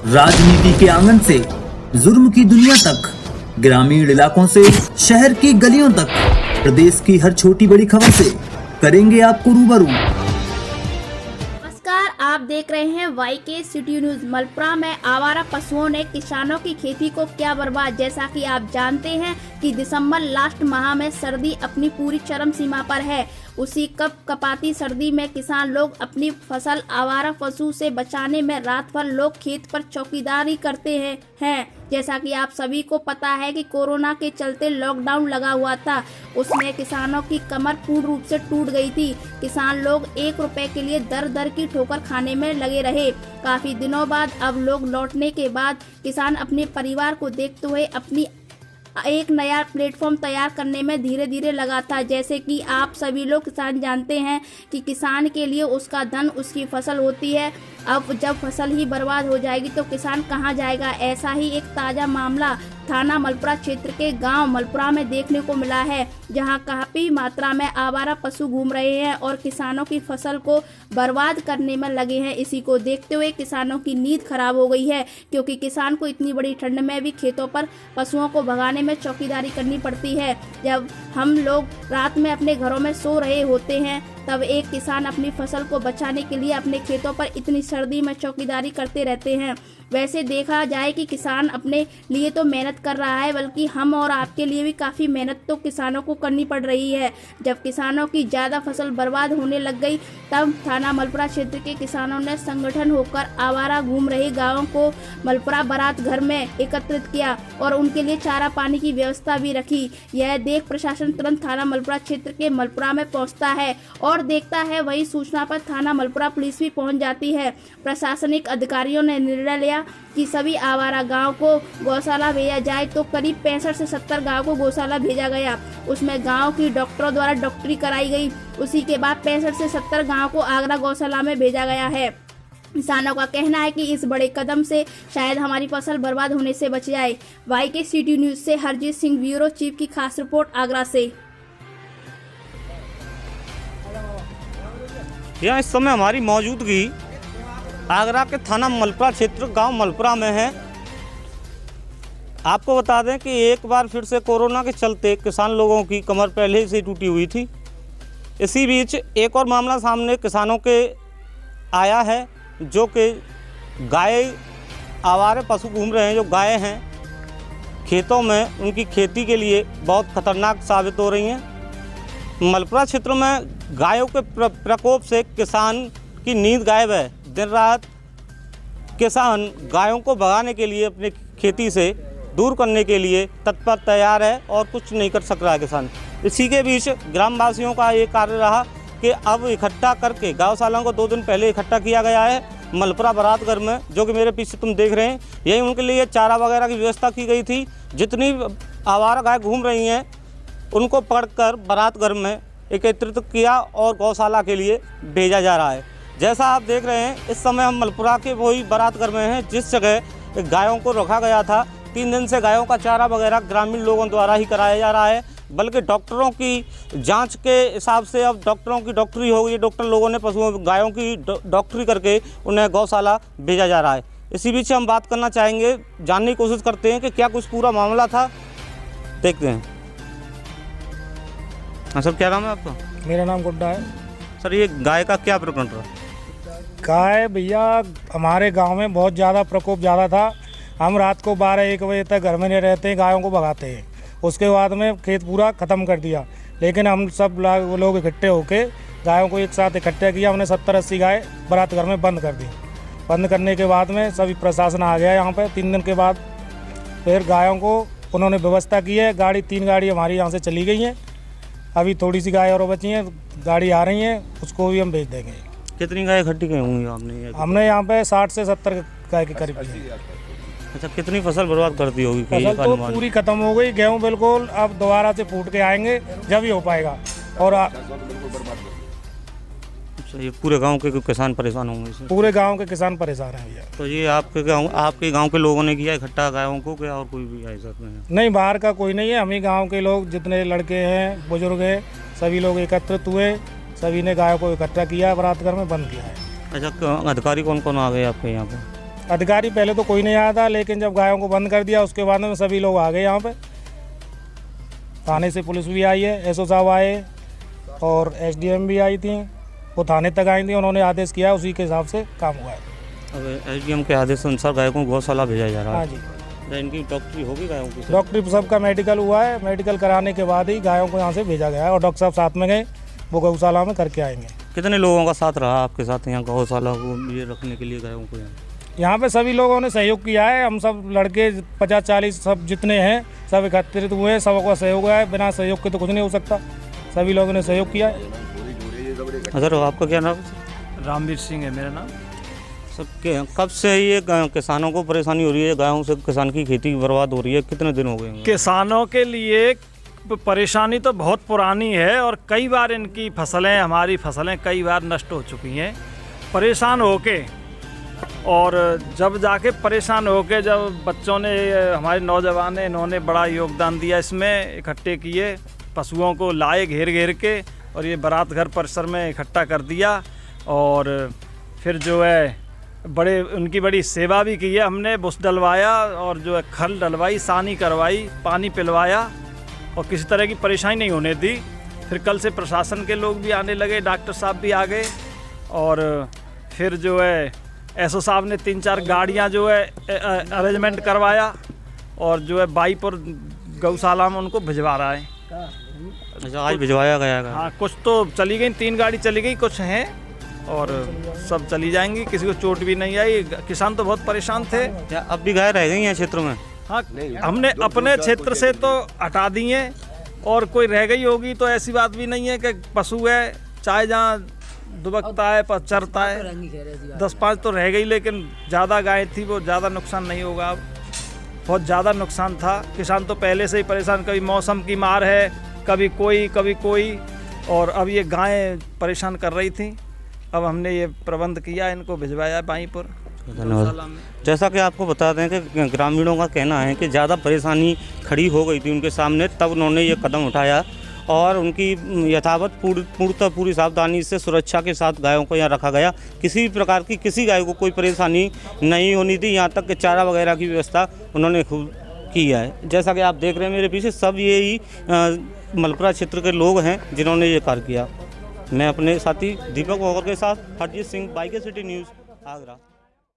राजनीति के आंगन से जुर्म की दुनिया तक, ग्रामीण इलाकों से शहर की गलियों तक, प्रदेश की हर छोटी बड़ी खबर से करेंगे आपको रूबरू। नमस्कार, आप देख रहे हैं YK सिटी न्यूज। मलपुरा में आवारा पशुओं ने किसानों की खेती को क्या बर्बाद। जैसा कि आप जानते हैं कि दिसंबर लास्ट माह में सर्दी अपनी पूरी चरम सीमा पर है। उसी कपाती सर्दी में किसान लोग अपनी फसल आवारा पशु से बचाने में रात भर लोग खेत पर चौकीदारी करते हैं। जैसा कि आप सभी को पता है कि कोरोना के चलते लॉकडाउन लगा हुआ था, उसमें किसानों की कमर पूर्ण रूप से टूट गई थी। किसान लोग 1 रुपए के लिए दर दर की ठोकर खाने में लगे रहे। काफी दिनों बाद अब लोग लौटने के बाद किसान अपने परिवार को देखते हुए अपनी एक नया प्लेटफॉर्म तैयार करने में धीरे धीरे लगा था। जैसे कि आप सभी लोग किसान जानते हैं कि किसान के लिए उसका धन उसकी फसल होती है। अब जब फसल ही बर्बाद हो जाएगी तो किसान कहां जाएगा। ऐसा ही एक ताज़ा मामला थाना मलपुरा क्षेत्र के गांव मलपुरा में देखने को मिला है, जहां काफी मात्रा में आवारा पशु घूम रहे हैं और किसानों की फसल को बर्बाद करने में लगे हैं। इसी को देखते हुए किसानों की नींद खराब हो गई है, क्योंकि किसान को इतनी बड़ी ठंड में भी खेतों पर पशुओं को भगाने में चौकीदारी करनी पड़ती है। जब हम लोग रात में अपने घरों में सो रहे होते हैं, तब एक किसान अपनी फसल को बचाने के लिए अपने खेतों पर इतनी सर्दी में चौकीदारी करते रहते हैं। वैसे देखा जाए कि किसान अपने लिए तो मेहनत कर रहा है, बल्कि हम और आपके लिए भी काफ़ी मेहनत तो किसानों को करनी पड़ रही है। जब किसानों की ज़्यादा फसल बर्बाद होने लग गई, तब थाना मलपुरा क्षेत्र के किसानों ने संगठन होकर आवारा घूम रहे गाँवों को मलपुरा बारात घर में एकत्रित किया और उनके लिए चारा पानी की व्यवस्था भी रखी। यह देख प्रशासन तुरंत थाना मलपुरा क्षेत्र के मलपुरा में पहुँचता है और देखता है। वही सूचना पर थाना मलपुरा पुलिस भी पहुँच जाती है। प्रशासनिक अधिकारियों ने निर्णय लिया कि सभी आवारा गांव को गौशाला भेजा जाए, तो करीब 65 से 70 गांव को गौशाला भेजा गया। उसमें गांव की डॉक्टरों द्वारा डॉक्टरी कराई गई। उसी के बाद 65 से 70 गांव को आगरा गौशाला में भेजा गया है। किसानों का कहना है कि इस बड़े कदम से शायद हमारी फसल बर्बाद होने से बच जाए। YK सिटी न्यूज से हरजीत सिंह, ब्यूरो चीफ की खास रिपोर्ट आगरा से। यहाँ इस समय हमारी मौजूदगी आगरा के थाना मलपुरा क्षेत्र गांव मलपुरा में है। आपको बता दें कि एक बार फिर से कोरोना के चलते किसान लोगों की कमर पहले से टूटी हुई थी। इसी बीच एक और मामला सामने किसानों के आया है, जो कि गाय आवारे पशु घूम रहे हैं। जो गायें हैं खेतों में, उनकी खेती के लिए बहुत खतरनाक साबित हो रही हैं। मलपुरा क्षेत्र में गायों के प्रकोप से किसान की नींद गायब है। दिन रात किसान गायों को भगाने के लिए, अपनी खेती से दूर करने के लिए तत्पर तैयार है और कुछ नहीं कर सक रहा है किसान। इसी के बीच ग्रामवासियों का ये कार्य रहा कि अब इकट्ठा करके गौशालाओं को 2 दिन पहले इकट्ठा किया गया है मलपुरा बारात घर में, जो कि मेरे पीछे तुम देख रहे हैं। यही उनके लिए चारा वगैरह की व्यवस्था की गई थी। जितनी आवारा गाय घूम रही हैं उनको पकड़कर बारात घर में एकत्रित किया और गौशाला के लिए भेजा जा रहा है। जैसा आप देख रहे हैं, इस समय हम मलपुरा के वही बारात घर में हैं, जिस जगह गायों को रखा गया था। 3 दिन से गायों का चारा वगैरह ग्रामीण लोगों द्वारा ही कराया जा रहा है, बल्कि डॉक्टरों की जांच के हिसाब से अब डॉक्टरों की डॉक्टरी हो गई। डॉक्टर लोगों ने पशुओं गायों की डॉक्टरी करके उन्हें गौशाला भेजा जा रहा है। इसी बीच हम बात करना चाहेंगे, जानने की कोशिश करते हैं कि क्या कुछ पूरा मामला था। देखते हैं। हाँ सर, क्या नाम है आपका? मेरा नाम गुड्डा है। सर, ये गाय का क्या प्रकरण रहा? गाय भैया हमारे गांव में बहुत ज़्यादा प्रकोप ज़्यादा था। हम रात को 12-1 बजे तक घर में नहीं रहते हैं, गायों को भगाते हैं। उसके बाद में खेत पूरा ख़त्म कर दिया, लेकिन हम सब लोग इकट्ठे होके गायों को एक साथ इकट्ठा किया। हमने 70-80 गाय बारात घर में बंद कर दी। बंद करने के बाद में सभी प्रशासन आ गया यहाँ पर। 3 दिन के बाद फिर गायों को उन्होंने व्यवस्था की है। 3 गाड़ी हमारी यहाँ से चली गई हैं। अभी थोड़ी सी गाय और बची हैं, गाड़ी आ रही हैं, उसको भी हम भेज देंगे। कितनी गाय इकट्ठी की होंगी आपने? हमने यहाँ पे 60 से 70 गाय के करीब। अच्छा, कितनी फसल बर्बाद कर दी होगी? फसल तो पूरी खत्म हो गई। गेहूँ बिल्कुल अब दोबारा से फूट के आएंगे जब ही हो पाएगा। और अच्छा, ये पूरे गांव के किसान परेशान होंगे इससे? पूरे गांव के किसान परेशान हैं भैया। तो ये आपके गांव के लोगों ने किया इकट्ठा गायों को, क्या और कोई भी ऐसा नहीं? बाहर का कोई नहीं है, हम ही गाँव के लोग, जितने लड़के हैं, बुजुर्ग हैं, सभी लोग एकत्रित हुए। सभी ने गायों को इकट्ठा किया, बारात घर में बंद किया है। अच्छा, अधिकारी कौन कौन आ गए आपके यहाँ पे? अधिकारी पहले तो कोई नहीं आया था, लेकिन जब गायों को बंद कर दिया उसके बाद में सभी लोग आ गए यहाँ पे। थाने से पुलिस भी आई है, एसओ साहब आए और एसडीएम भी आई थी, वो थाने तक आई थी, उन्होंने आदेश किया, उसी के हिसाब से काम हुआ है। अब एसडीएम के आदेश अनुसार गायों को गौशाला भेजा जा रहा हाँ है। जी, क्या इनकी डॉक्टरी होगी गायों की? डॉक्टरी सबका मेडिकल हुआ है, मेडिकल कराने के बाद ही गायों को यहाँ से भेजा गया है और डॉक्टर साहब साथ में गए, वो गौशाला में करके आएंगे। कितने लोगों का साथ रहा आपके साथ यहाँ गौशाला को ये रखने के लिए गायों को? यहाँ पे सभी लोगों ने सहयोग किया है, हम सब लड़के 50-40 सब जितने हैं सब एकत्रित हुए हैं, सबका सहयोग है, बिना सहयोग के तो कुछ नहीं हो सकता, सभी लोगों ने सहयोग किया है। सर आपका क्या नाम? रामवीर सिंह है मेरा नाम। सब कब से ये किसानों को परेशानी हो रही है? गायों से किसान की खेती बर्बाद हो रही है, कितने दिन हो गए? किसानों के लिए परेशानी तो बहुत पुरानी है और कई बार इनकी फसलें, हमारी फसलें कई बार नष्ट हो चुकी हैं। परेशान होके और जब जाके परेशान होके जब बच्चों ने, हमारे नौजवान ने, इन्होंने बड़ा योगदान दिया इसमें, इकट्ठे किए, पशुओं को लाए घेर घेर के और ये बारात घर परिसर में इकट्ठा कर दिया और फिर जो है बड़े उनकी बड़ी सेवा भी की है हमने। बुस डलवाया और जो है खल डलवाई, सानी करवाई, पानी पिलवाया और किसी तरह की परेशानी नहीं होने दी। फिर कल से प्रशासन के लोग भी आने लगे, डॉक्टर साहब भी आ गए और फिर जो है एसओ साहब ने 3-4 गाड़ियां जो है अरेंजमेंट करवाया और जो है बाईपुर गौशाला में उनको भिजवा रहा है। अच्छा, आज भिजवाया गया है? हाँ, कुछ तो चली गई, 3 गाड़ी चली गई, कुछ हैं और सब चली जाएंगी, किसी को चोट भी नहीं आई। किसान तो बहुत परेशान थे। क्या अब भी गाय रह गई हैं क्षेत्र में? हाँ, हमने अपने क्षेत्र से तो हटा दी हैं और कोई रह गई होगी तो ऐसी बात भी नहीं है कि पशु है, चाहे जहाँ दुबकता है पर चरता है, 10-5 तो रह गई, लेकिन ज़्यादा गाय थी, वो ज़्यादा नुकसान नहीं होगा। अब बहुत ज़्यादा नुकसान था, किसान तो पहले से ही परेशान, कभी मौसम की मार है, कभी कोई और अब ये गायें परेशान कर रही थी। अब हमने ये प्रबंध किया, इनको भिजवाया बाईपुर। धन्यवाद। जैसा कि आपको बता दें कि ग्रामीणों का कहना है कि ज़्यादा परेशानी खड़ी हो गई थी उनके सामने, तब उन्होंने ये कदम उठाया और उनकी यथावत पूरी सावधानी से सुरक्षा के साथ गायों को यहाँ रखा गया। किसी भी प्रकार की किसी गाय को कोई परेशानी नहीं होनी थी, यहाँ तक कि चारा वगैरह की व्यवस्था उन्होंने खूब की है। जैसा कि आप देख रहे हैं मेरे पीछे, सब यही मलपुरा क्षेत्र के लोग हैं जिन्होंने ये कार्य किया। मैं अपने साथी दीपक वोकर के साथ Harjeet Singh, YK city news, Agra.